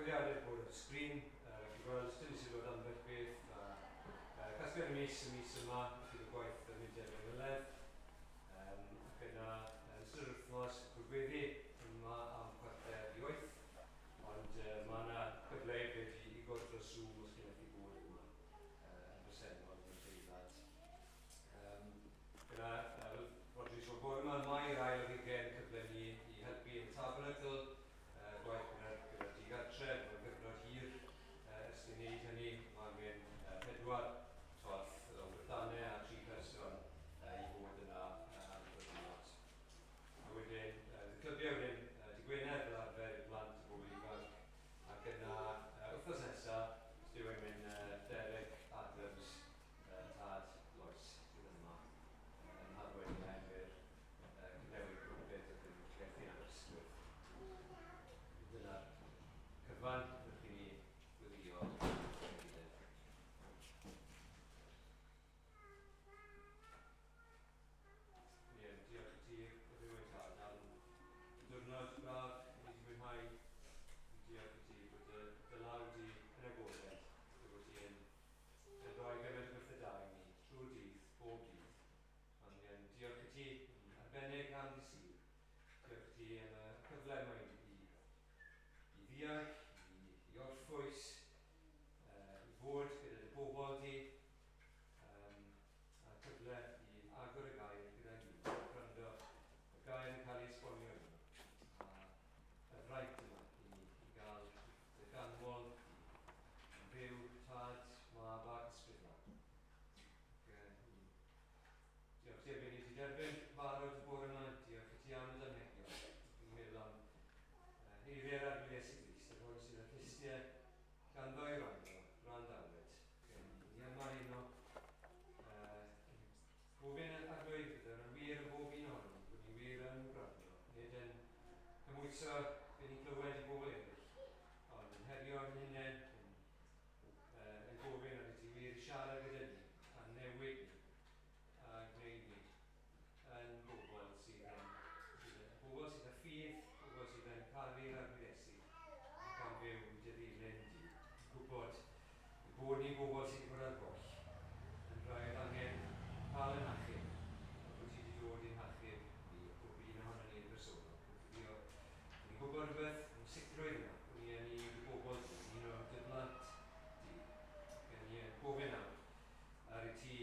cyfrifiadur bod y sgrin, i gweld dyn ni sydd bod ambell beth, casgliad y mis yma, sydd y gwaith y mudiad yn ymwyledd, ac yna yn ystod yr wythnos gwrweddi yma am chwarter i 8, ond mae yna gyfle i gwrdd dros Zoom os gennych chi bod yma yn bresennol yn Lleidlad. Gyda Rodri Siôn bore yma, mae'r ail ddeugain cyfle ni i helpu yn Tabernacl, gwaith gyda'r digartref, mae'n gyfnod hir ers i wneud hynny. Mae angen 4 torth o Brythannau a 3 person i fod yna am y diwrnod. A wedyn, y clybiau wedyn di Gwener fel arfer i blant y bobl ifanc, ac yna wythnos nesaf, dyw e'n mynd Derek Adams, tad Loes, sydd yma. Yn harwen i Emyr, cynewid rhywbeth ac yn glethu Aberystwyth. Dyna'r cyfan ydych chi ni gweddio Caerdydd. Diolch i ti, rhywun tad, am diwrnod braf i ni wedi mwynhau. Diolch i ti bod dy law di yn agored, bod ti yn rhoi gyfer y gwythau da i ni, trwy'r dydd, bob dydd. Ond diolch i ti yn arbennig am ddisyr. Diolch i ti am y cyfle yma i ddiall, i orffwys, i fod gyda dy bobl di, a cyfle i agor y gair gyda ni, gwrando y gair yn cael ei esbonio yma. A y fraint yma i gael dy ganmol, yn fyw, tad, mab ac ysbrydol. Diolch ti erbyn i ti derbyn barod y bore yma, diolch i ti am y damhegion. Dwi'n meddwl am eiriau'r arglwydd Iesu Grist, a hwn sydd yn clustiau ganddo i randawyd. Ni yma hyn o gofyn arglwydd gyda yn wir yn bob un ohonyn, bod ni wir yn gwrando, nid yn cymwyso be ni'n clywed i bobl eraill, ond yn herio yn hunain, yn gofyn ar y ti wir i siarad gyda ni, a newid ni, a gwneud ni yn bobl sydd â ffydd, bobl sydd yn caru'r arglwydd Iesu, ac am fyw i ddilyn di. Gwybod bod ni bobl sydd wedi bod ar goll, yn rhaid angen cael yn achub, a bod ti wedi dod i'n achub ni, bob un ohono ni yn bersonol. Ni'n gwybod rhywbeth, yn sicrwydd yna, bod ni yn un o bobl di, un o dyblant di. Gan ni yn gofyn nawr ar y ti i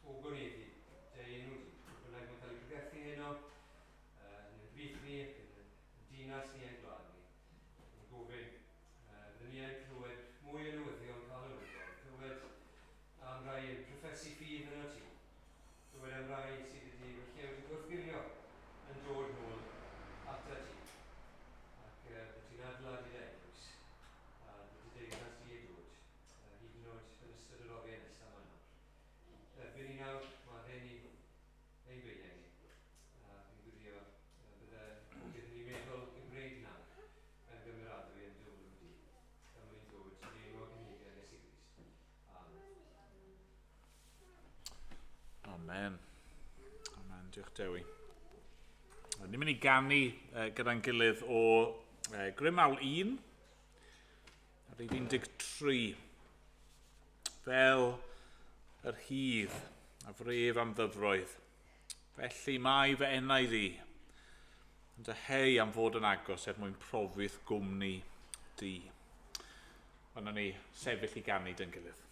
ogoneddi dy enw di. Bynnag mae'n cael ei pregethu heno, yn y brith ni, yn dinas ni a'n gwlad ni. Ni'n gofyn, byddwn ni yn clywed mwy o newyddion cael yn wyddol, clywed am rai yn proffesu ffydd yn o ti. Clywed am rai sydd wedi wedi gwrthgilio yn dod nôl ata ti. Ac bod ti'n adlad i eglwys, a bod ti deyrnas di ei dod, hyd yn oed yn ystod yr oriau nesaf yma nawr. Erbyn ni nawr, mae hyn i ein beinau ni. A fi'n gwybio bydde beth ni'n meddwl Gymreig nawr yn gymeradwy yn dod di. Gan mwyn dod yn enw o gynnigion Iesu Grist. Amen. Amen. Amen. Diolch Dewi. Ni'n mynd i ganu gyda'n gilydd o Grymawl 1 ar ei 13. Fel yr hydd a fref am ddyfroedd, felly mae fy enau di, yn dyheu am fod yn agos mwyn profi'r gwmni di. Yna ni sefyll i ganu dy'n gilydd.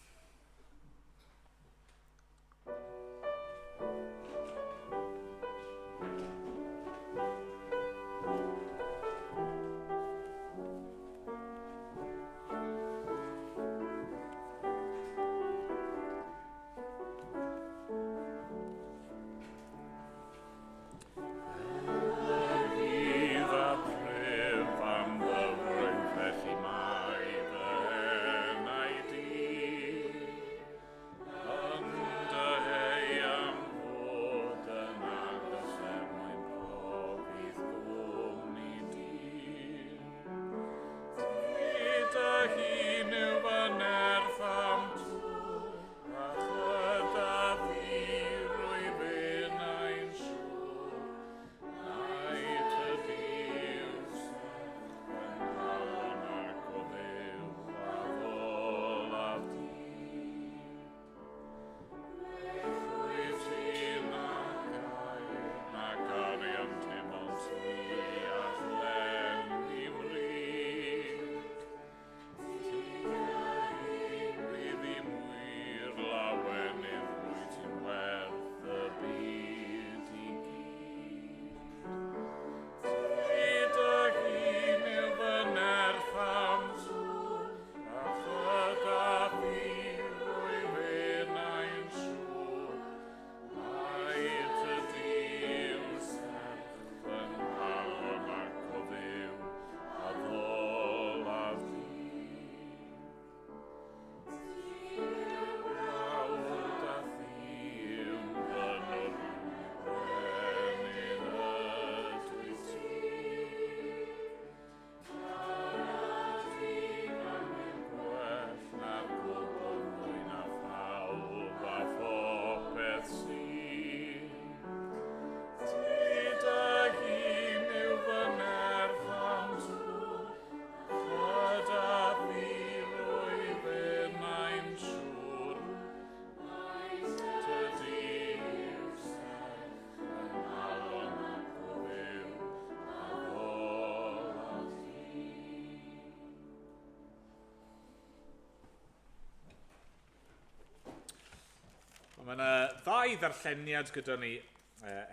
Mae yna ddau ddarlleniad gyda ni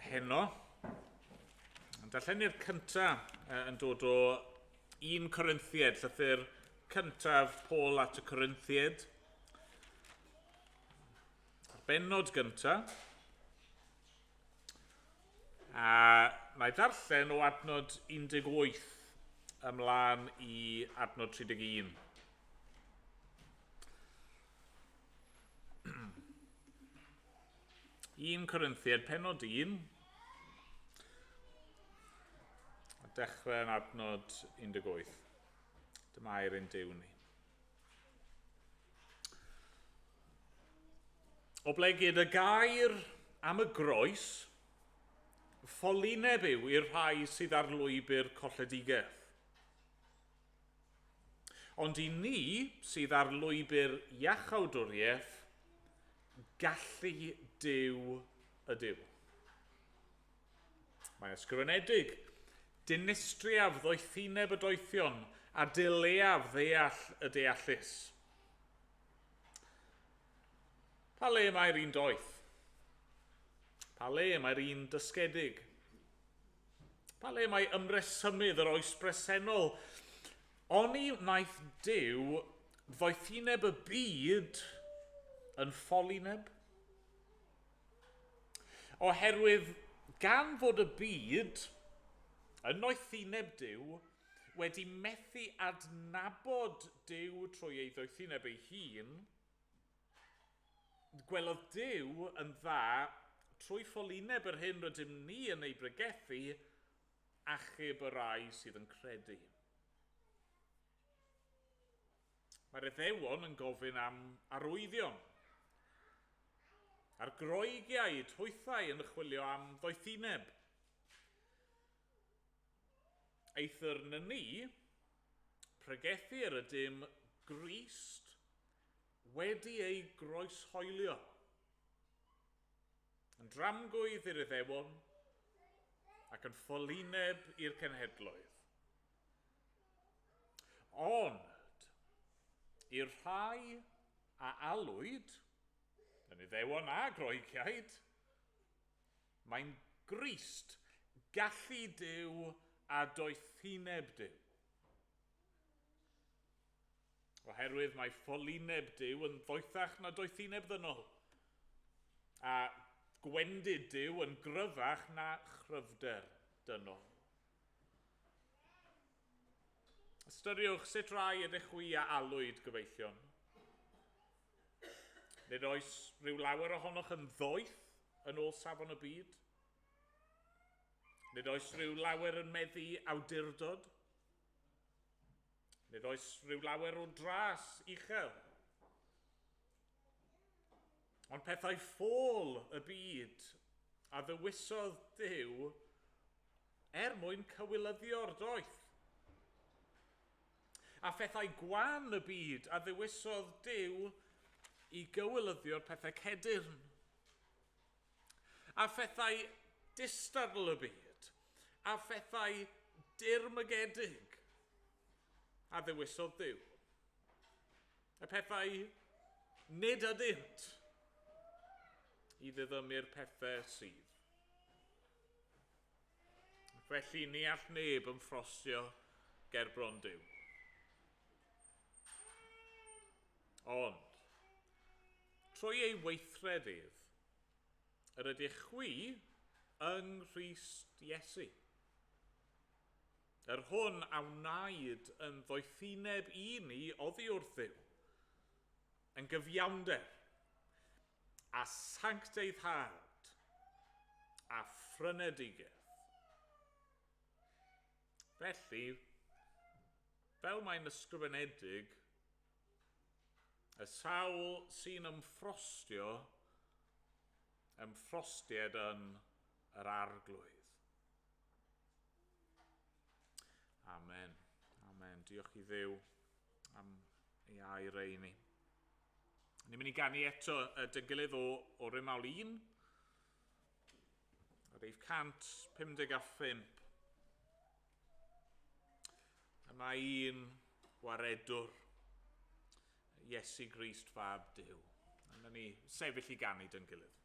heno. Darlleniad cyntaf yn dod o 1 Corinthied, llythyr cyntaf Paul at y Corinthied. Bennod gyntaf. A na i ddarllen o adnod 18 ymlaen i adnod 31. Un Corinthied, pennod 1. A dechrau yn adnod 18. Dyma'r un Duw ni. O ble gyda gair am y groes, ffolineb yw i'r rhai sydd ar lwybr colledigaeth. Ond i ni sydd ar lwybr iachawdwriaeth, gallu Duw ydyw. Mae'n ysgrifenedig, dinistriaf ddoethineb y doethion, a dileaf ddeall y deallus. Pa le mae'r un doeth? Pa le mae'r un dysgedig? Pa le mae ymresymydd yr oes bresennol? Oni wnaeth Duw ddoethineb y byd yn ffolineb? Oherwydd gan fod y byd yn oethineb Duw wedi methu adnabod Duw trwy ei ddoethineb ei hun, gwelodd Duw yn dda trwy ffolineb yr hyn rydym ni yn ei bregethu achub y rai sydd yn credu. Mae'r Iddewon yn gofyn am arwyddion. A'r Groegiaid hwythau yn chwilio am ddoethineb. Eithir na ni, pregethir ydym Grist wedi ei groeshoelio. Yn dramgwydd i'r Iddewon ac yn ffolineb i'r cenhedloedd. Ond, i'r rhai a alwyd, yn Iddewon a Groegiaid, mae'n Grist, gallu Duw a doethineb Duw. Oherwydd mae ffolineb Duw yn ddoethach na doethineb ddynol, a gwendid Duw yn gryfach na chryfder dynol. Ystyriwch sut rai ydych chwi a alwyd, gyfeillion. Nid oes rhyw lawer ohonoch yn ddoeth yn ôl safon y byd? Nid oes rhyw lawer yn meddu awdurdod? Nid oes rhyw lawer o dras uchel? Ond pethau ffôl y byd a ddywisodd Duw mwyn cywilyddio'r doeth. A phethau gwan y byd a ddywisodd Duw i gywilyddio'r pethau cedyrn. A phethau distadl y byd, a phethau dirmygedig a ddywisodd Duw. Y pethau nid ydynt i ddyddymu'r pethau sydd. Felly ni all neb yn ffrostio gerbron Duw. Ond, trwy ei weithredydd, yr ydych chwi yng Nghrist Iesu. Yr hwn a wnaed yn ddoethineb i ni oddi wrth Dduw, yn gyfiawnder, a sancteiddad, a phrynedigeth. Felly, fel mae'n ysgrifenedig, y sawl sy'n ymffrostio, ymffrostiad yn yr arglwydd. Amen. Amen. Diolch i Dduw am ei air ei ni. Ni'n mynd i ganu eto dy gilydd o rymawl 1, rhif 155. Yma un gwaredwr, Iesu Grist fab Duw. Yna ni sefyll i ganu dyn gilydd.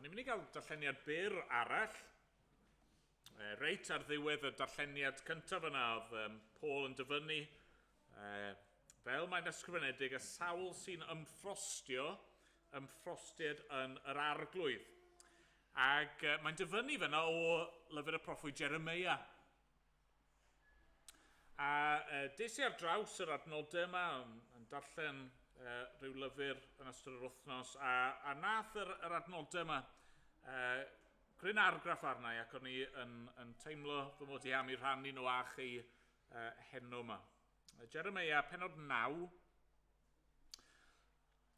Ni'n mynd i gael darlleniad byr arall. Reit ar ddiwedd y darlleniad cyntaf yna oedd Paul yn dyfynnu. Fel mae'n ysgrifenedig y sawl sy'n ymffrostiad yn yr arglwydd. Ac mae'n dyfynnu fyna o lyfr y proffwyd Jeremeia. A des i ar draws yr adnodau yma yn darllen rhyw lyfr yn ystod yr wythnos, a nath yr adnodau yma gryn argraff arna i, ac o'n i yn teimlo fy mod i am i rhannu nhw a chi heno yma. Jeremeia, penod 9,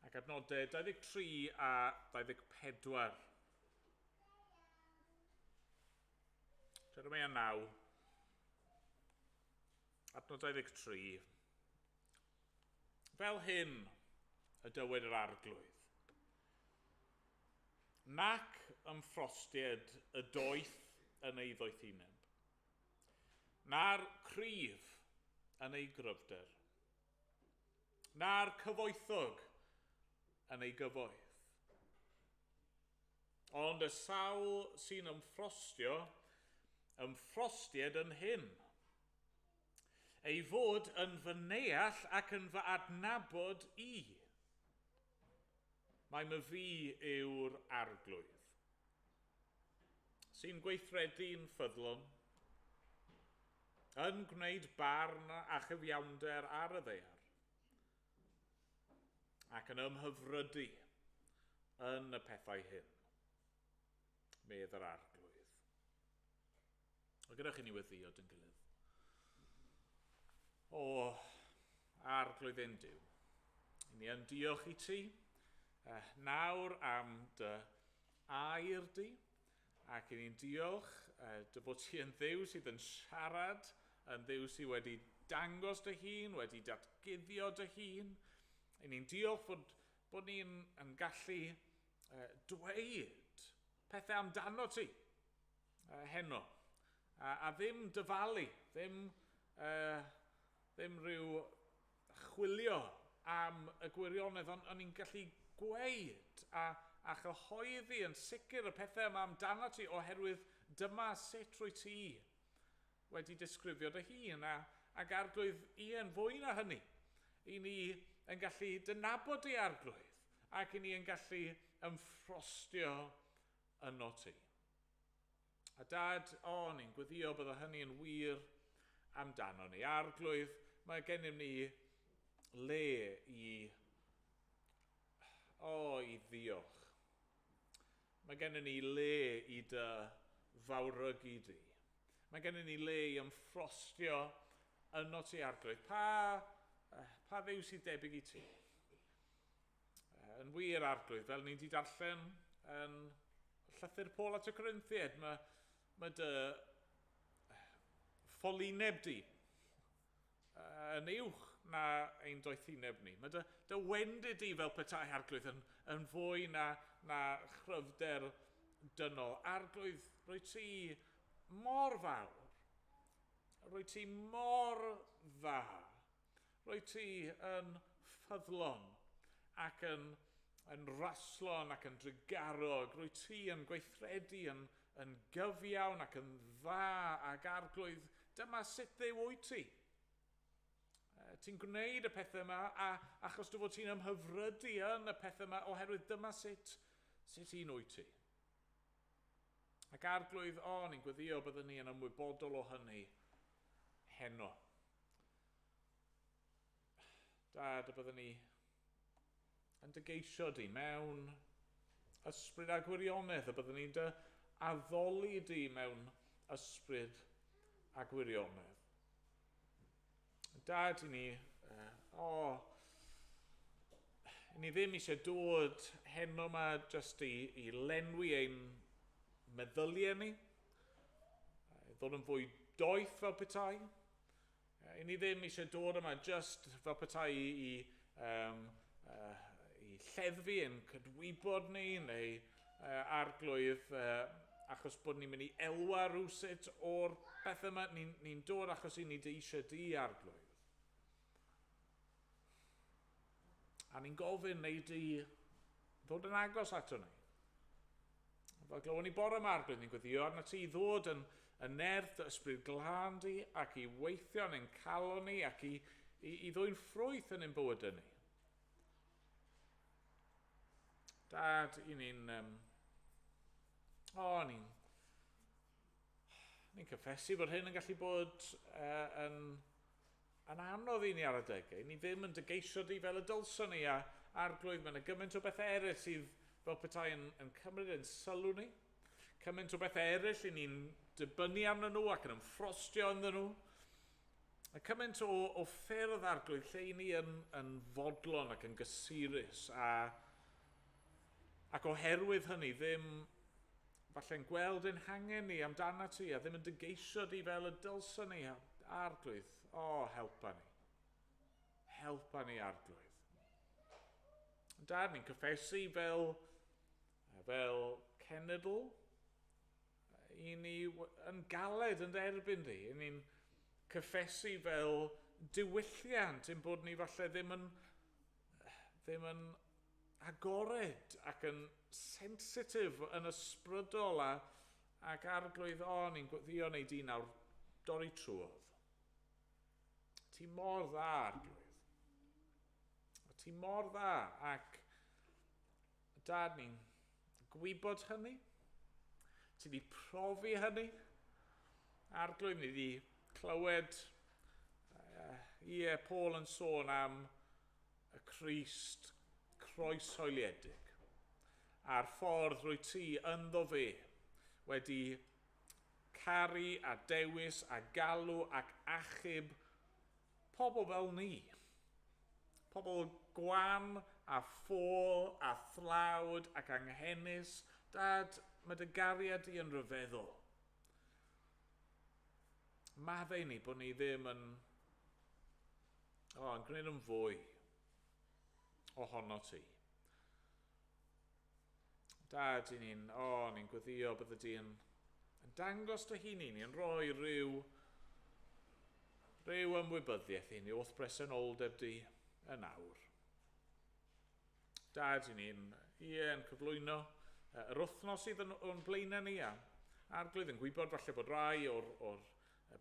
ac adnodau 23 a 24. Jeremeia 9, adnod 23. Fel hyn y dywed yr arglwydd. Nac ymffrostiad y doeth yn ei ddoethineb, na'r cryf yn ei gryfder, na'r cyfoethog yn ei gyfoeth. Ond y sawl sy'n ymffrostiad yn hyn, ei fod yn fy neall ac yn fy adnabod i. Mae my fi yw'r arglwydd, sy'n gweithredu'n ffyddlon, yn gwneud barn a chyfiawnder ar y ddaear, ac yn ymhyfrydu yn y pethau hyn, medd yr arglwydd. O gyda chi ni weddio dyn gilydd. O arglwydd ein Duw, ni yn diolch i ti, nawr am dy air di, ac ni'n diolch dy bod ti yn Dduw sydd yn siarad yn Dduw sydd wedi dangos dy hun, wedi datguddio dy hun. I ni'n diolch bod ni'n gallu dweud pethau amdano ti heno. A ddim dyfalu, ddim rhyw chwilio am y gwirionedd, ond ni'n gallu gweud a chyhoeddi yn sicr y pethau yma amdano ti oherwydd dyma sut rwy ti wedi disgrifio dy hun. Ac arglwydd i yn fwy na hynny. I ni yn gallu dynabod ei arglwydd ac i ni yn gallu ymffrostio yno ti. A Dad, ni'n gweddio bydd hynny yn wir amdano ni. Arglwydd, mae gennym ni le i ddiolch. Mae gennym ni le i dy fawrygu di. Mae gennym ni le i ymffrostio yno ti, arglwydd. Pa ddew sydd debyg i ti? Yn wir, arglwydd, fel ni wedi darllen yn llythyr Paul at y Corinthiaid, mae dy ffolineb di yn uwch na ein doethineb ni. Mae dy wendid di fel petai, arglwydd, yn fwy na chryfder dynol. Arglwydd, rwy ti mor fawr. Rwy ti mor dda. Rwy ti yn ffyddlon ac yn raslon ac yn drigarog. Rwy ti yn gweithredu yn gyfiawn ac yn dda ac arglwydd. Dyma sut ddew wyt ti. Ti'n gwneud y pethau yma achos dy fod ti'n ymhyfrydu yn y pethau yma oherwydd dyma sut un wyt ti. Ac arglwydd, ni'n gweddio byddwn ni yn ymwybodol o hynny heno. Dad, byddwn ni yn dy geisio di mewn ysbryd a gwirionedd, a byddwn ni'n dy addoli di mewn ysbryd a gwirionedd. Dad, i ni ddim eisiau dod heno yma jyst i lenwi ein meddyliau ni, ddod yn fwy doeth fel petai. I ni ddim eisiau dod yma jyst fel petai i lleddfu ein cydwybod ni, neu arglwydd achos bod ni'n mynd i elwa rwsut o'r beth yma. Ni'n dod achos i ni eisiau di, arglwydd. A ni'n gofyn neu di ddod yn agos ato ni. Fel glywon ni bore yma, arglwydd, ni'n gweddio arna ti i ddod yn nerth ysbryd glân di ac i weithio yn ein calon ni ac i ddwy'n ffrwyth yn ein bywydau ni. Dad, ni'n cyffesu bod hyn yn gallu bod yn anodd i ni ar adegau. Ni ddim yn dygeisio di fel y dylswn ni, a arglwydd mae'n gymaint o bethau eraill sydd fel petai yn cymryd yn sylw ni. Cymaint o bethau eraill i ni'n dibynnu arnyn nhw ac yn ymffrostio ynddyn nhw. A cymaint o ffyrdd, arglwydd lle i ni yn fodlon ac yn gysurus ac oherwydd hynny ddim falle'n gweld ein hangen ni amdana ti a ddim yn dygeisio di fel y dylswn ni, arglwydd. Helpa ni. Helpa ni, arglwydd. Dad, ni'n cyffesu fel cenedl. I ni yn galed yn derbyn di. I ni'n cyffesu fel diwylliant ein bod ni falle ddim yn agored ac yn sensitif yn ysbrydol ac arglwydd, ni'n gweddio neu di nawr dorri trwodd. Ti mor dda, arglwydd. Ti mor dda ac Dad, ni'n gwybod hynny. Ti wedi profi hynny. Arglwydd, ni wedi clywed Paul yn sôn am y Crist croeshoeliedig a'r ffordd rwy ti ynddo fe wedi caru a dewis a galw ac achub pobl fel ni. Pobl gwan a ffôl a thlawd ac anghennus. Dad, mae dy gariad di yn ryfeddol. maddau ni bod ni ddim yn gwneud yn fwy ohono ti. Dad, ni'n gweddio bydde di yn dangos dy hun i ni, yn rhoi rhyw ymwybyddiaeth i ni wrth bresenoldeb di yn awr. Dad, ni'n cyflwyno yr wythnos sydd o'n blaenau ni arglwydd yn gwybod falle bod rai o'r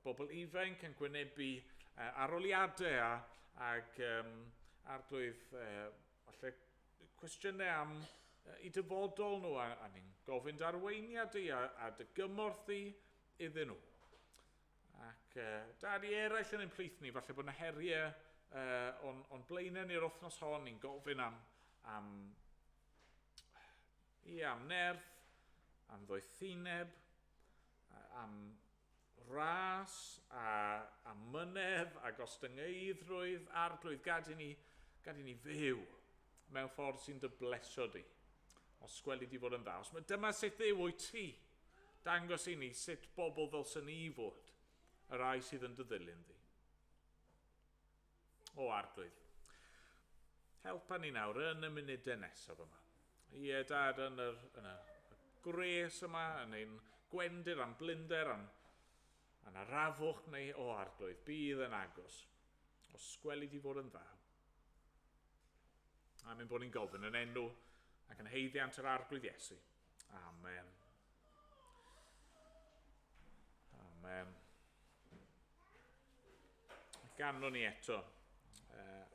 bobl ifanc yn gwynebu aroliadau ac arglwydd falle cwestiynau am i dyfodol nhw a ni'n gofyn darweiniad i a dy gymorth i iddyn nhw. Ac dad, i eraill yn ein plith ni, falle bod yna heriau o'n blaenau ni'r wythnos hon, ni'n gofyn am nerth, am ddoethineb, am ras, a mynedd, a gostyngeidrwydd, arglwydd, gad i ni fyw mewn ffordd sy'n dy blesio di, os gweli di fod yn dda. Os dyma sut ddiw wyt ti, dangos i ni sut bobl ddylsyn ni fod, y rai sydd yn dy ddilyn di. O arglwydd, helpa ni nawr yn y munudau nesaf yma. Dad, yn y gres yma, yn ein gwendir am blinder, yn y rafwch neu o arglwydd, bydd yn agos, os gweli di fod yn dda. A mynd bod ni'n gofyn yn enw ac yn heiddiant yr arglwydd Iesu. Amen. Amen. Ganwn ni eto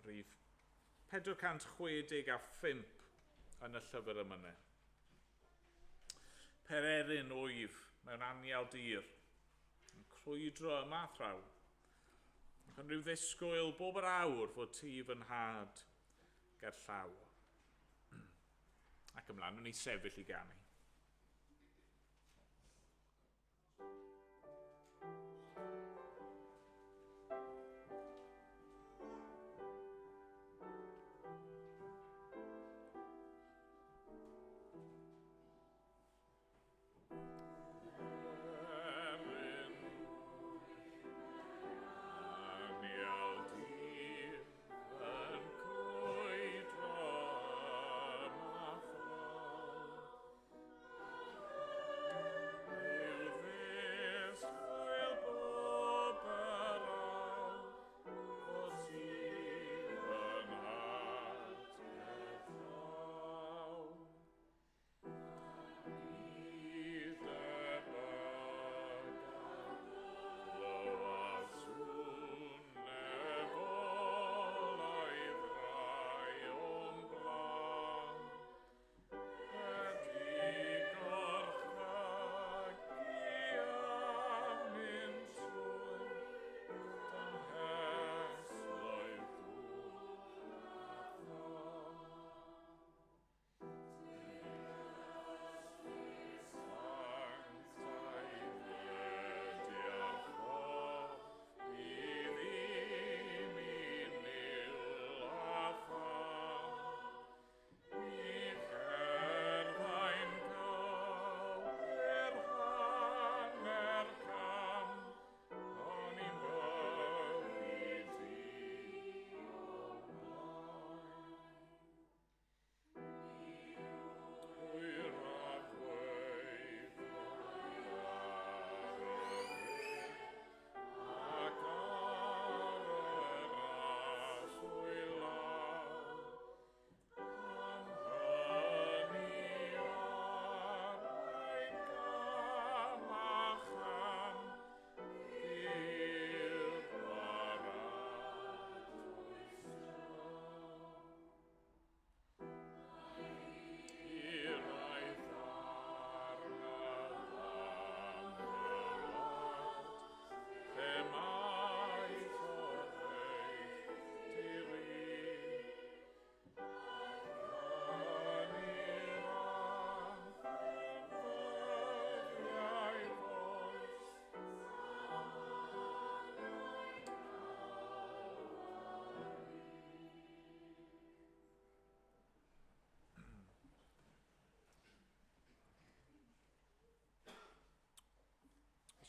rhif 465 yn y llyfr yma. Pererin wyf mewn anial dir, yn crwydro yma thraw, ac yn rhyw ddisgwyl bob yr awr fod ti fy nhad gerllaw. Ac ymlaen, nhw'n i sefyll i ganu.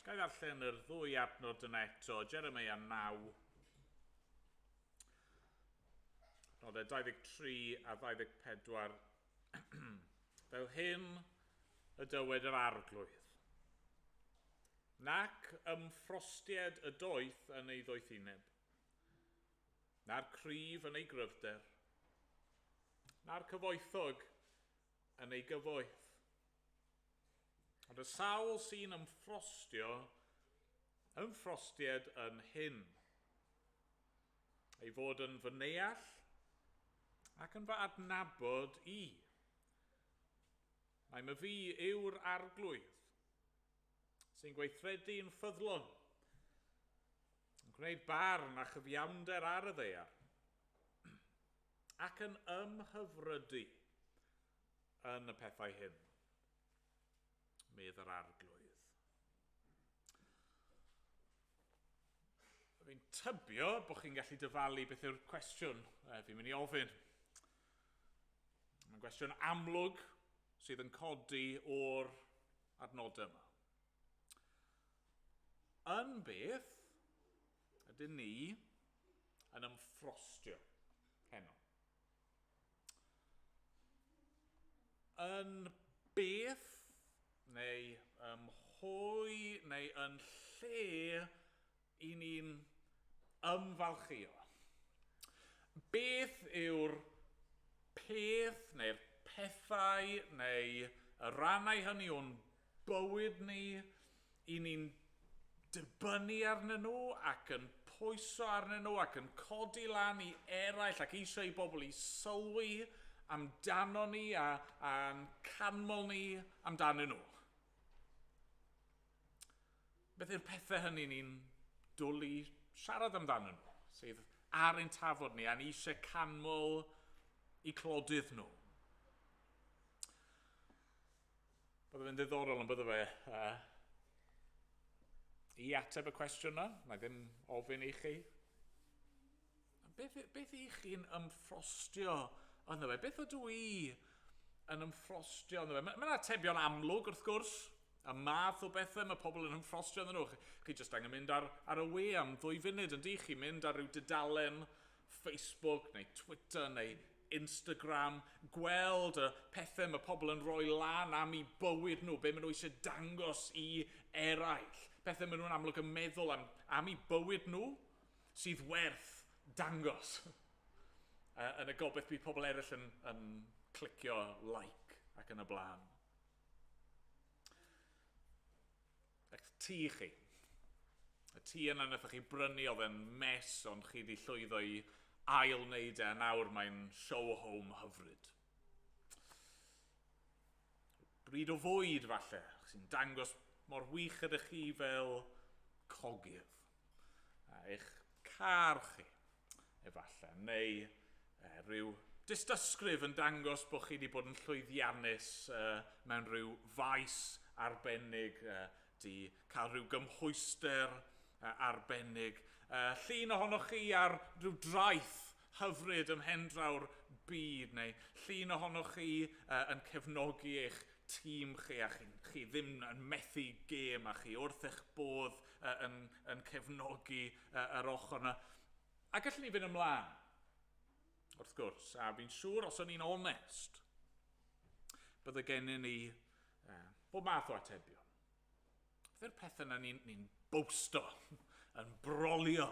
Gai ddarllen yr ddwy adnod yn eto, Jeremeia 9, nodau 23 a 24. Fel hyn y dywed yr arglwydd. Nac ymffrostied y doeth yn ei ddoethineb, na'r cryf yn ei gryfder, na'r cyfoethog yn ei gyfoeth. Ond y sawl sy'n ymffrostied yn hyn, ei fod yn fy neall ac yn fy adnabod i. Mae my fi yw'r arglwydd, sy'n gweithredu'n ffyddlon, yn gwneud barn a chyfiawnder ar y ddaear, ac yn ymhyfrydu yn y pethau hyn, medd yr arglwydd. Fi'n tybio bod chi'n gallu dyfalu beth yw'r cwestiwn fi'n mynd i ofyn. Mae'n gwestiwn amlwg sydd yn codi o'r adnodau yma. Yn beth ydyn ni yn ymffrostio heno? Yn beth neu hwy neu yn lle i ni'n ymfalchio? Beth yw'r peth neu'r pethau neu y rannau hynny o'n bywyd ni i ni'n dibynnu arnyn nhw ac yn pwyso arnyn nhw ac yn codi lan i eraill ac eisiau i bobl i sylwi amdano ni a'n canmol ni amdanyn nhw. Beth yw'r pethau hynny ni'n dwlu siarad amdanyn nhw, sydd ar ein tafod ni a'n eisiau canmol i clodydd nhw. Byddai fe'n ddiddorol yn bydde fe i ateb y cwestiwn yna, na ddim ofyn i chi. Beth i chi'n ymffrostio ynddo fe? Beth ydw i yn ymffrostio ynddo fe? Mae'n atebion amlwg wrth gwrs, y math o bethau mae pobl yn ymffrostio ynddo nhw. Chi jyst angen mynd ar y we am 2 funud yn di chi mynd ar ryw dudalen Facebook neu Twitter neu Instagram, gweld y pethau mae pobl yn rhoi lan am I bywyd nhw, be maen nhw eisiau dangos I eraill. Pethau maen nhw'n amlwg yn meddwl am I bywyd nhw sydd werth dangos. Yn y gobeith bydd pobl eraill yn clicio like ac yn y blaen. Eich tŷ chi. Y tŷ yna wnaethoch chi brynu oedd yn mes ond chi wedi llwyddo I ail wneud a nawr mae'n show home hyfryd. Bryd o fwyd falle, sy'n dangos mor wych ydych chi fel cogydd. A eich car chi, efallai, neu rhyw dystysgrif yn dangos bod chi wedi bod yn llwyddiannus mewn rhyw faes arbennig, di cael rhyw gymhwyster arbennig. Llun ohonoch chi ar rhyw draeth hyfryd ym mhendraw'r byd, neu llun ohonoch chi yn cefnogi eich tîm chi a chi ddim yn methu gêm a chi wrth eich bodd yn cefnogi yr ochr yna. A gallwn ni fynd ymlaen, wrth gwrs, a fi'n siŵr os o'n i'n onest, bydde gennym ni bob math o atebion. Fy'r pethau yna ni'n bowsto, yn brolio,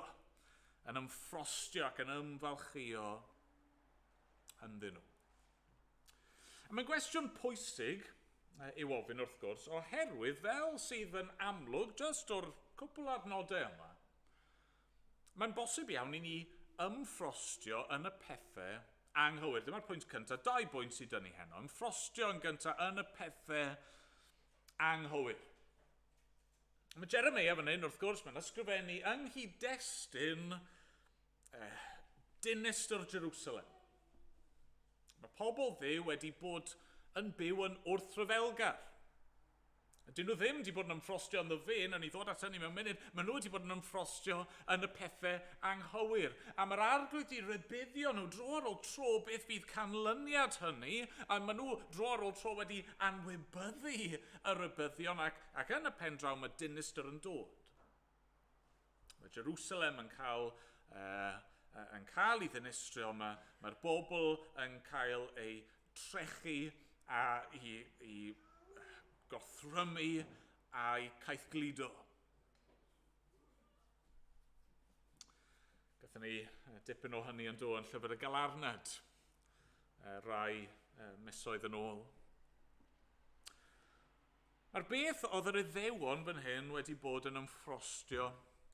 yn ymffrostio ac yn ymfalchio ynddyn nhw. A mae'n gwestiwn pwysig i'w ofyn wrth gwrs, oherwydd fel sydd yn amlwg, just o'r cwpl adnodau yma, mae'n bosib iawn I ni ymffrostio yn y pethau anghywir. Dyma'r pwynt cyntaf, 2 bwynt sydd dyn ni heno. Ymffrostio yn gyntaf yn y pethau anghywir. Mae Jeremeia fan hyn, wrth gwrs, mae'n ysgrifennu yng nghyd-destun dinistr Jerusalem. Mae pobl ddew wedi bod yn byw yn wrthryfelgar. Dyn nhw ddim wedi bod yn ymffrostio yn ddyfyn, yn ei ddod at hynny mewn munud, maen nhw wedi bod yn ymffrostio yn y pethau anghywir. A mae'r arglwydd wedi rybuddio nhw dro ar ôl tro beth bydd canlyniad hynny, a maen nhw dro ar ôl tro wedi anwybyddu y rybuddion ac yn y pen draw mae dinistyr yn dod. Mae Jerusalem yn cael ei ddinistrio, mae'r bobl yn cael ei trechu a i gothrymu a'i caethgludo. Gathon ni dipyn o hynny yn dod yn llyfr y Galarnad, rai misoedd yn ôl. A'r beth oedd yr Iddewon fan hyn wedi bod yn ymffrostio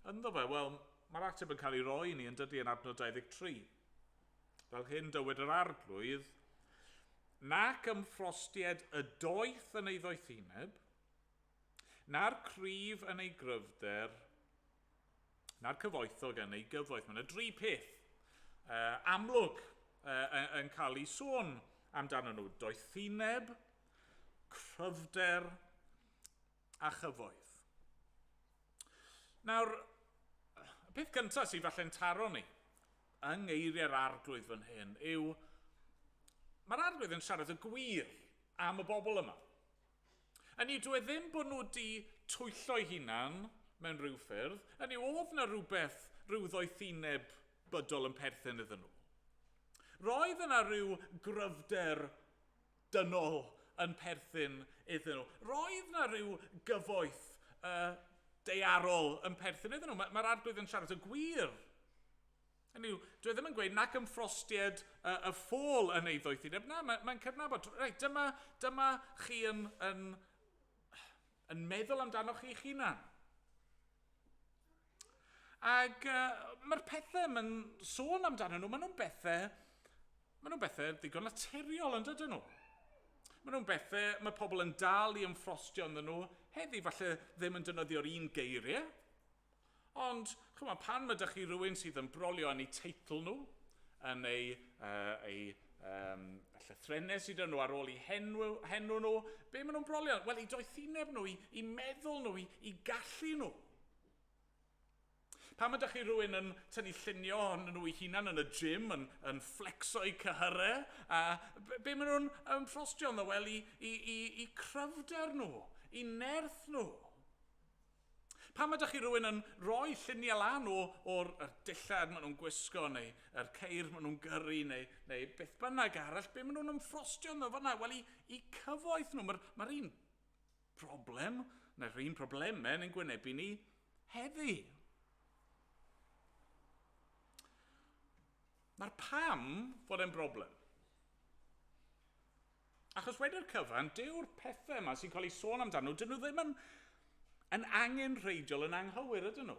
ynddo fe? Wel, mae'r ateb yn cael ei roi ni yn dydy yn adnod 23. Fel hyn dywed yr arglwydd, nac ymffrostied y doeth yn ei ddoethineb, na'r cryf yn ei gryfder, na'r cyfoethog yn ei gyfoeth. Mae'n y 3 peth amlwg yn cael ei sôn amdano nhw. Doethineb, cryfder a chyfoeth. Nawr, y peth cyntaf sydd falle'n taro ni yng ngeiriau'r arglwydd fan hyn yw mae'r arglwydd yn siarad y gwir am y bobl yma. Hynny yw, dwi ddim bod nhw wedi twyllo'u hunan mewn rhyw ffyrdd, hynny yw, oedd na rhywbeth, rhyw ddoethineb bydol yn perthyn iddyn nhw. Roedd yna rhyw gryfder dynol yn perthyn iddyn nhw. Roedd na rhyw gyfoeth deiarol yn perthyn iddyn nhw. Mae'r arglwydd yn siarad y gwir. Hynny yw, dwi ddim yn gweud nac ymffrostied y ffôl yn ei ddoethineb. Na, mae'n cydnabod. Reit, dyma chi yn meddwl amdano'ch chi'ch hunan. Ac mae'r pethau mae'n sôn amdano nhw, maen nhw'n bethau ddigon naturiol yn dydyn nhw. Maen nhw'n bethau mae pobl yn dal i ymffrostio yn nhw, heddi falle ddim yn defnyddio'r un geiriau. Ond, chymod, pan mae dych chi rhywun sydd yn brolio yn eu teitl nhw, yn eu llythrenau sydd yn nhw ar ôl eu henw nhw, be maen nhw'n brolio? Wel, eu doethineb nhw, eu meddwl nhw, eu gallu nhw. Pan mae dych chi rhywun yn tynnu llunio yn nhw eu hunan yn y gym, yn flexo eu cyhyrau, a be maen nhw'n ymffrostio nhw? Wel, i cryfder nhw, i nerth nhw. Pan mae dych chi rhywun yn rhoi lluniau lan o'r dillad maen nhw'n gwisgo, neu yr ceir maen nhw'n gyrru, neu beth bynnag arall, be maen nhw'n ymffrostio nhw fan'na? Wel, i cyfoeth nhw. Mae'r un broblem, neu'r un problemau yn gwynebu ni heddi. Mae'r pam fod e'n broblem. Achos wedi'r cyfan, dyw'r pethau yma sy'n cael ei sôn amdano, dyn nhw ddim yn angenrheidiol yn anghywir ydyn nhw.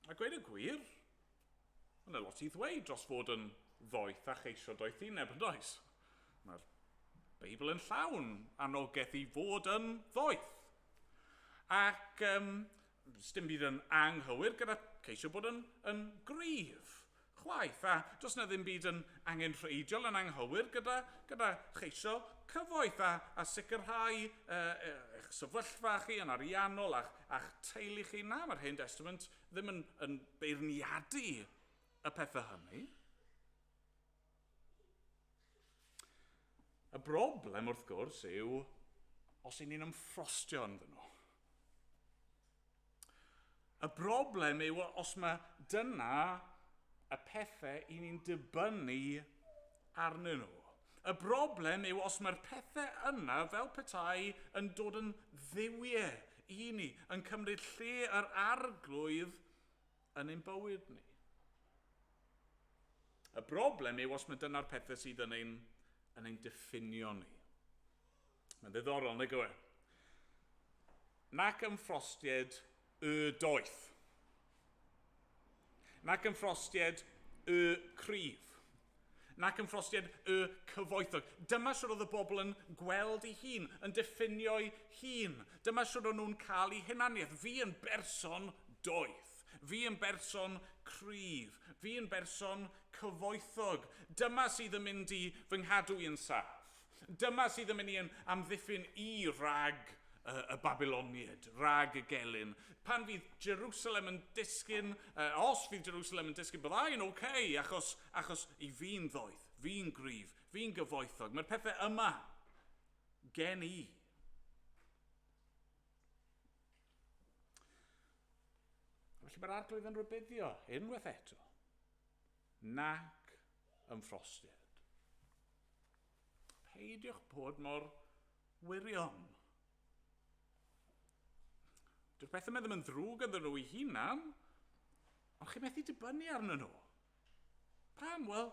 A gweud y gwir, yna lot i ddweud dros fod yn ddoeth a cheisio doethineb yn does. Mae'r Beibl yn llawn anogaeth i fod yn ddoeth. Ac dim byd yn anghywir gyda ceisio bod yn gryf. Chwaith, a does na ddim byd yn angenrheidiol yn anghywir gyda cheisio cyfoeth a sicrhau eich sefyllfa chi yn ariannol a'ch teulu chi. Na, mae'r Hen Testament ddim yn beirniadu y pethau hynny. Y broblem wrth gwrs yw os y'n ni'n ymffrostio ynddyn nhw. Y broblem yw os mae dyna y pethau i ni'n dibynnu arnyn nhw. Y broblem yw os mae'r pethau yna fel petai yn dod yn ddiwiau i ni, yn cymryd lle yr arglwydd yn ein bywyd ni. Y broblem yw os mae dyna'r pethau sydd yn ein diffinio ni. Mae'n ddiddorol, neu gywe. Nac ymffrostied y doeth. Nac ymffrostied y cryf. Nac ymffrostied y cyfoethog. Dyma sydd oedd y bobl yn gweld ei hun, yn diffinio'i hun. Dyma sydd oedd nhw'n cael ei hunaniaeth. Fi yn berson doeth. Fi yn berson cryf. Fi yn berson cyfoethog. Dyma sydd yn mynd i fy nghadw i'n saff. Dyma sydd yn mynd i amddiffyn i rag y Babyloniad, rag y gelyn. Pan fydd Jerusalem yn disgyn, os fydd Jerusalem yn disgyn, byddai'n okay, achos i fi'n ddoeth, fi'n gryf, fi'n gyfoethog. Mae'r pethau yma gen i. Felly mae'r arglwydd yn rybuddio, unwaith eto, nac yn ffrostiad. Peidiwch bod mor wirion. Dyw'r pethau yma ddim yn ddrwg ynddyn nhw eu hunan, ond chi methu dibynnu arnyn nhw. Pam? Wel,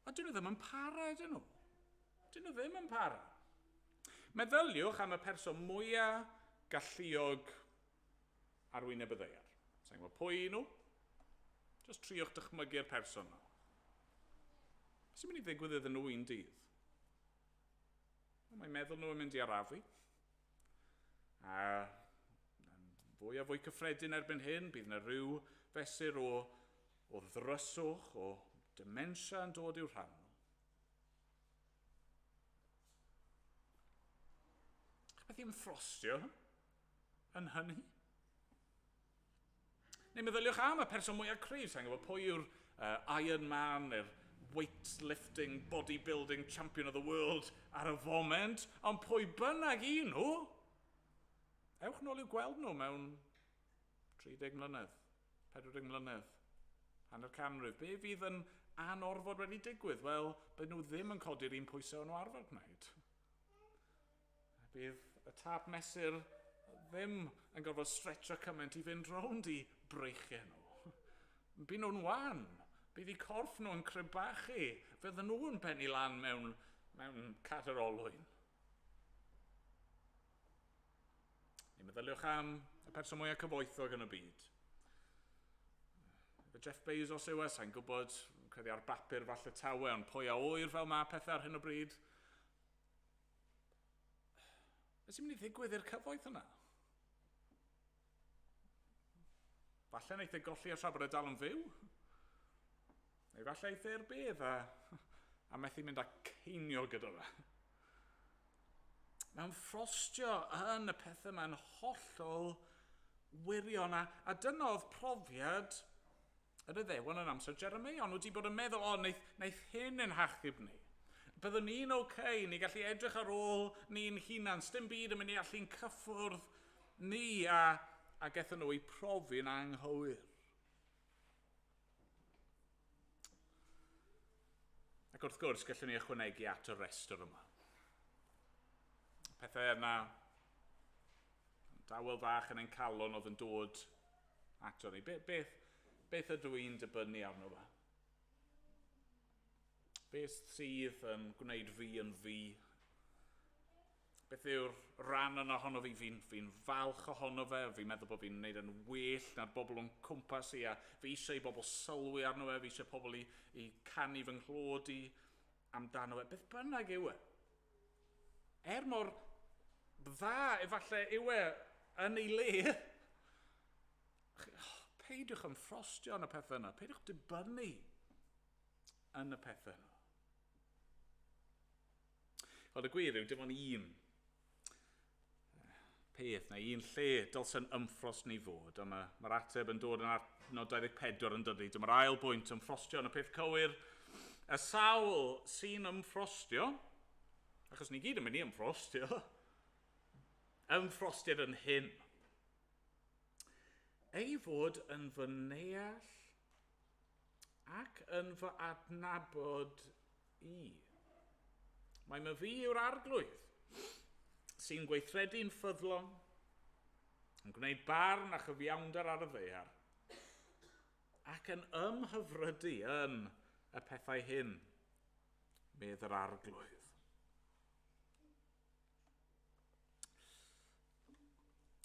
dyn nhw ddim yn para, ydyn nhw. Dyn nhw ddim yn para. Meddyliwch am y person mwyaf galluog ar wyneb y ddaear. Sa'n gwybod pwy nhw? Just triwch dychmygu'r person nhw. Sy'n mynd i ddigwydd iddyn nhw un dydd? Mae'n meddwl nhw yn mynd i arafu. A fwy a fwy cyffredin erbyn hyn, bydd yna rhyw fesur o ddryswch, o dementia yn dod i'w rhan nhw. Beth i'n ffrostio yn hynny? Neu meddyliwch am y person mwyaf cryf, sa'n gwybod pwy yw'r Iron Man, neu'r weightlifting, bodybuilding champion of the world ar y foment, ond pwy bynnag i nhw, ewch nôl i'w gweld nhw mewn 30 mlynedd, 40 mlynedd, hanner canrif. Be fydd yn anorfod wedi digwydd? Wel, bydd nhw ddim yn codi'r un pwysau o'n nhw arfer gwneud. Bydd y tap mesur ddim yn gorfod stretcho cymaint i fynd rownd i breichau nhw. Bydd nhw'n wan. Bydd eu corff nhw yn crebachu. Fydden nhw'n pennu lan mewn caderolwyn. Neu meddyliwch am y person mwyaf cyfoethog yn y byd. Fe Jeff Bezos yw sa'n gwybod, credu ar bapur falle tawe, ond pwy a oer fel mae pethau ar hyn o bryd. Beth sy'n mynd i ddigwydd i'r cyfoeth yna? Falle wneith ei golli a tra bod e dal yn fyw? Neu falle eith e'r bedd a methu mynd â ceinio gyda fe. Mae'n ffrostio yn y pethau mae'n hollol wirion. A dyna oedd profiad yr Iddewon yn amser Jeremeia. Ond wedi bod yn meddwl, wneith hyn yn hachub ni. Byddwn ni'n okay, ni gallu edrych ar ôl ni'n hunan. Sdim byd yn mynd i allu'n cyffwrdd ni a gethon nhw i profi'n anghywir. Ac wrth gwrs, gallwn ni ychwanegu at y restr yma. Pethau yna, dawel fach yn ein calon oedd yn dod ato ni. Beth ydw i'n dibynnu arno fe? Beth sydd yn gwneud fi yn fi? Beth yw'r rhan yna ohono fi? Fi'n falch ohono fe. Fi'n meddwl bod fi'n gwneud yn well na'r bobl o'n cwmpas i. A fi eisiau i bobl sylwi arno fe. Fi eisiau pobl i canu fy nghlod i amdano fe. Beth bynnag yw e? Mor dda, efallai yw e yn ei le. Peidiwch yn ffrostio yn y pethau yna. Peidiwch dibynnu yn y pethau yna. Ond y gwir yw, dim ond un peth neu un lle dylsyn ymffrost ni fod. A mae'r ateb yn dod yn adnod 24 yn dydy. Dyma'r ail bwynt, ymffrostio yn y peth cywir. Y sawl sy'n ymffrostio, achos ni gyd yn mynd i ymffrostio, ymffrostiad yn hyn. Ei fod yn fy neall ac yn fy adnabod i. Mae my fi yw'r arglwydd sy'n gweithredu'n ffyddlon, yn gwneud barn a chyfiawnder ar y ddaear, ac yn ymhyfrydu yn y pethau hyn, medd yr arglwydd.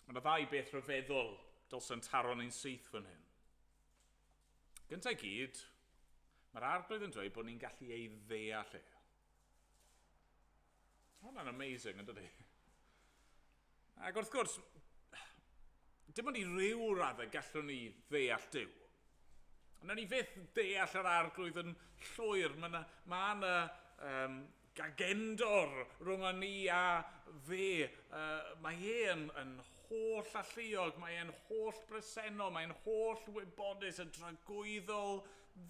Mae yna ddau beth rhyfeddol dylsyn taro'n ein syth fan hyn. Gyntaf gyd, mae'r arglwydd yn dweud bod ni'n gallu ei ddeall e. Hwna'n amazing, yn dydi? Ac wrth gwrs, dim ond i ryw raddau gallwn ni ddeall Duw. Ond ni fyth deall yr arglwydd yn llwyr. Mae yna gagendor rhwng ni a fe. Mae e'n holl alluog, mae e'n holl bresennol, mae'n holl wybodus, y dragwyddol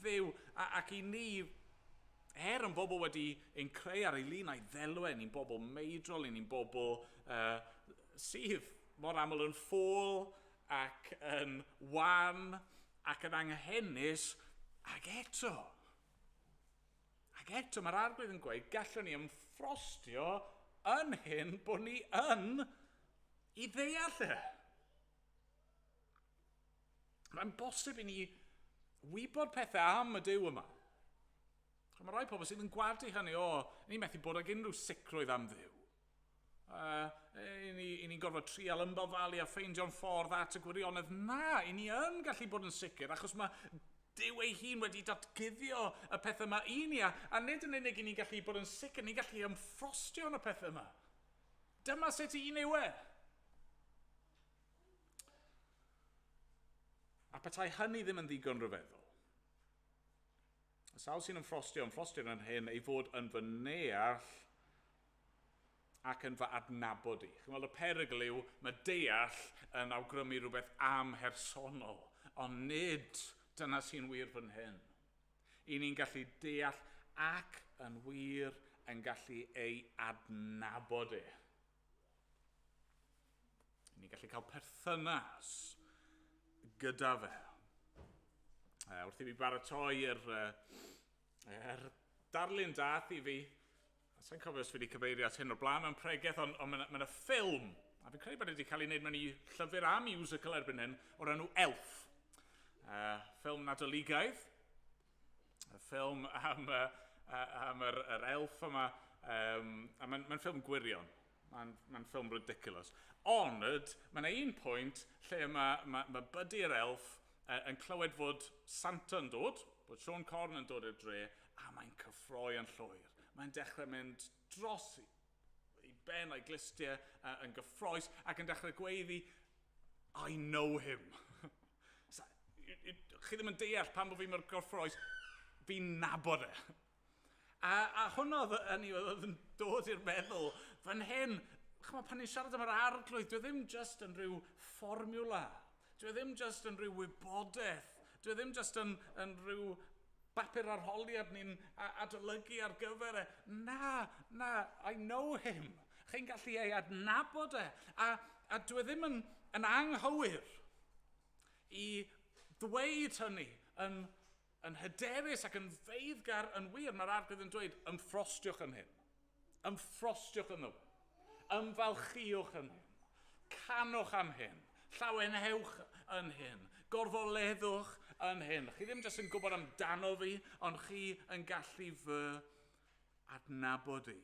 ddiw. Ac i ni, yn bobl wedi ein creu ar ei lun a'i ddelwen, ni'n bobl meidrol, ni'n bobl sydd mor aml yn ffôl ac yn wan ac yn anghennus, ac eto, mae'r arglwydd yn gweud, gallwn ni ymffrostio yn hyn bod ni yn i ddeall e. Mae'n bosib i ni wybod pethau am y Duw yma. Mae rai pobl sydd yn gwadu hynny, ni methu bod ag unrhyw sicrwydd am Dduw. I ni'n gorfod trial ymbalfalu a ffeindio'n ffordd at y gwirionedd. Na, i ni yn gallu bod yn sicr, achos mae Duw ei hun wedi datguddio y pethau yma i ni, a nid yn unig i ni'n gallu bod yn sicr, ni'n gallu ymffrostio yn y pethau yma. Dyma sut i ni yw e. A petai hynny ddim yn ddigon rhyfeddol. Sawl sy'n ymffrostio yn hyn ei fod yn fy neall ac yn fy adnabod i. Chi'n meddwl, y perygl yw, mae deall yn awgrymu rhywbeth amhersonol, ond nid dyna sy'n wir fan hyn. I ni'n gallu deall ac yn wir yn gallu ei adnabod e. I ni'n gallu cael perthynas gyda fe. Wrth i fi baratoi'r darlun dath i fi, sa'n cofio os fi wedi cyfeirio at hyn o'r blaen, mae'n pregeth, ond mae'n ffilm, a fi'n credu bod wedi cael ei wneud mewn i llyfr a musical erbyn hyn, o'r enw Elf. Ffilm Nadoligaidd, ffilm am yr elf yma, a mae'n ffilm gwirion, mae'n ffilm ridiculous. Ond, mae'n un pwynt lle mae Buddy'r elf yn clywed fod Santa yn dod, bod Sean Corn yn dod i'r dre, a mae'n cyffroi yn llwyr. Mae'n dechrau mynd dros i ben a'i glistiau yn gyffroes ac yn dechrau gweiddi, I know him. Chi ddim yn deall pan bod fi mor gyffroes, fi'n nabod e. A hwnna oedd yn dod i'r meddwl, fan hyn, pan ni'n siarad am yr arglwydd, dwi ddim just yn rhyw fformula, dwi ddim just yn rhyw wybodaeth, dwi ddim just yn rhyw bapur arholiad ni'n adolygu ar gyfer e. Na, I know him. Chi'n gallu ei adnabod e. A dwi ddim yn anghywir i ddweud hynny yn hyderus ac yn feiddgar yn wir. Mae'r arglwydd yn dweud, ymffrostiwch yn hyn. Ymffrostiwch yn nhw. Ymfalchiwch yn hyn. Canwch am hyn. Llawenhewch yn hyn. Gorfoleddwch yn hyn. Chi ddim jyst yn gwybod amdano fi, ond chi yn gallu fy adnabod i.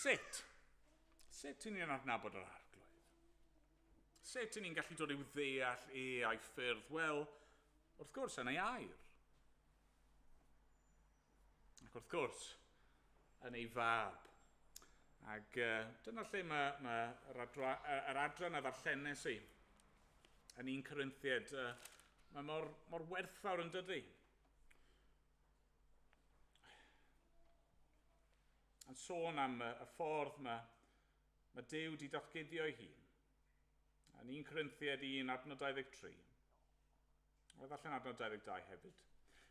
Sut? Sut i ni'n adnabod yr arglwydd? Sut i ni'n gallu dod i'w ddeall a'i ffyrdd? Wel, wrth gwrs, yn ei air. Ac wrth gwrs, yn ei fab. Ac dyna lle mae'r adran a ddarllenes i yn 1 Corinthiad, mae mor werthfawr yn dydy. Yn sôn am y ffordd mae Duw wedi datguddio ei hun. Yn 1 Corinthiad 1, adnod 23. Oedd allan adnod 22 hefyd.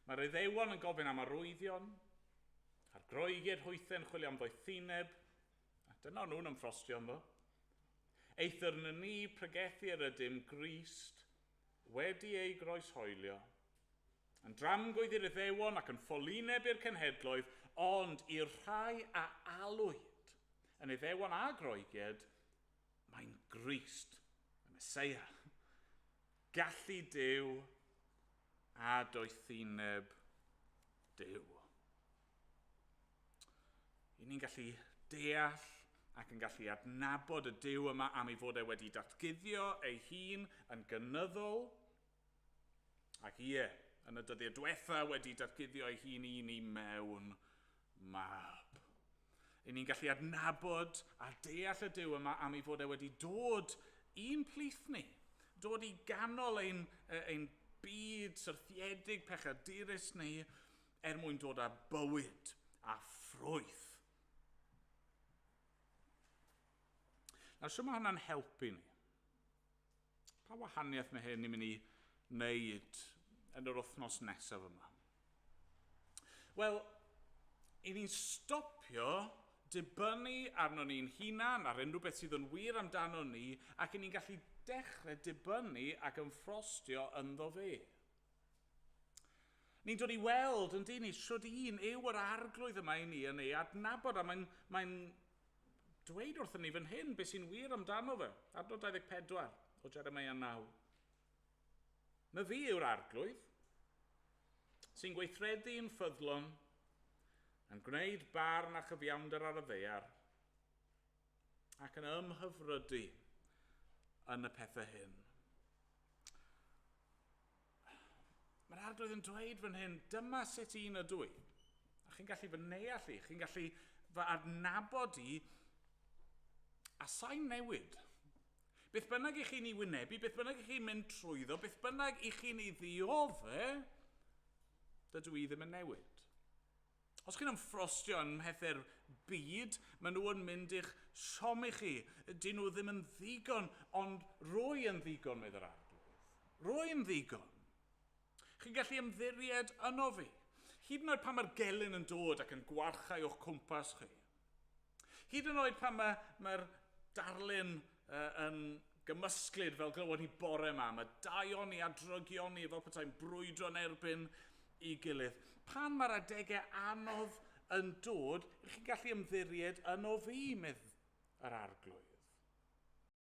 Mae'r Iddewon yn gofyn am arwyddion, a'r groegid hwythen chwilio am ddoethineb, dyna nhw'n ymffrostio ynddo. Eithir na ni Pregethwr ydym Grist wedi ei groeshoelio, yn dramgwydd i'r Iddewon ac yn ffolineb i'r cenhedloedd, ond i'r rhai a alwyd yn Iddewon a groeged, mae'n Grist, y Meseia, gallu Duw a doethineb Duw. I ni'n gallu deall ac yn gallu adnabod y Duw yma am ei fod e wedi datguddio ei hun yn gynyddol, ac yn y dyddiau diwetha wedi datguddio ei hun i ni mewn mab. I ni'n gallu adnabod a deall y Duw yma am ei fod e wedi dod i'n plith ni, dod i ganol ein byd syrthiedig pechadurus ni, mwyn dod â bywyd a ffrwyth. Nawr, sy'n mae hwnna'n helpu ni? Pa wahaniaeth mae hyn i'n mynd i wneud yn yr wythnos nesaf yma? Wel, i ni'n stopio dibynnu arno ni'n hunan ar unrhyw beth sydd yn wir amdano ni, ac i ni'n gallu dechrau dibynnu ac yn ffrostio ynddo fe. Ni'n dod i weld, yn dyn ni, siwr un yw yr arglwydd yma i ni yn ei adnabod, a mae'n dweud wrthyn ni fan hyn beth sy'n wir amdano fe. Adnod 24 o Jeremeia 9. Mae fi yw'r arglwydd sy'n gweithredu'n ffyddlon, yn gwneud barn a chyfiawnder ar y ddaear, ac yn ymhyfrydu yn y pethau hyn. Mae'r arglwydd yn dweud fan hyn, dyma sut un ydw i. A chi'n gallu fy neall i, chi'n gallu fy adnabod i, a sa'n newid. Beth bynnag i chi'n ei wynebu, beth bynnag i chi'n mynd trwyddo, beth bynnag i chi'n ei ddiofe, dydw i ddim yn newid. Os chi'n ymffrostio yn mhethau'r byd, maen nhw yn mynd i'ch siomi chi. Dyn nhw ddim yn ddigon, ond rwy yn ddigon, meddwl yr arglwydd. Rwy yn ddigon. Chi'n gallu ymddiried yno fi. Hyd yn oed pan mae'r gelyn yn dod ac yn gwarchau o'ch cwmpas chi. Hyd yn oed pan mae'r darlun yn gymysglyd fel glywon ni bore yma. Mae daion ni a drygion ni fel petai'n brwydro'n erbyn i gilydd. Pan mae'r adegau anodd yn dod, chi'n gallu ymddiried yno fi, medd yr arglwydd.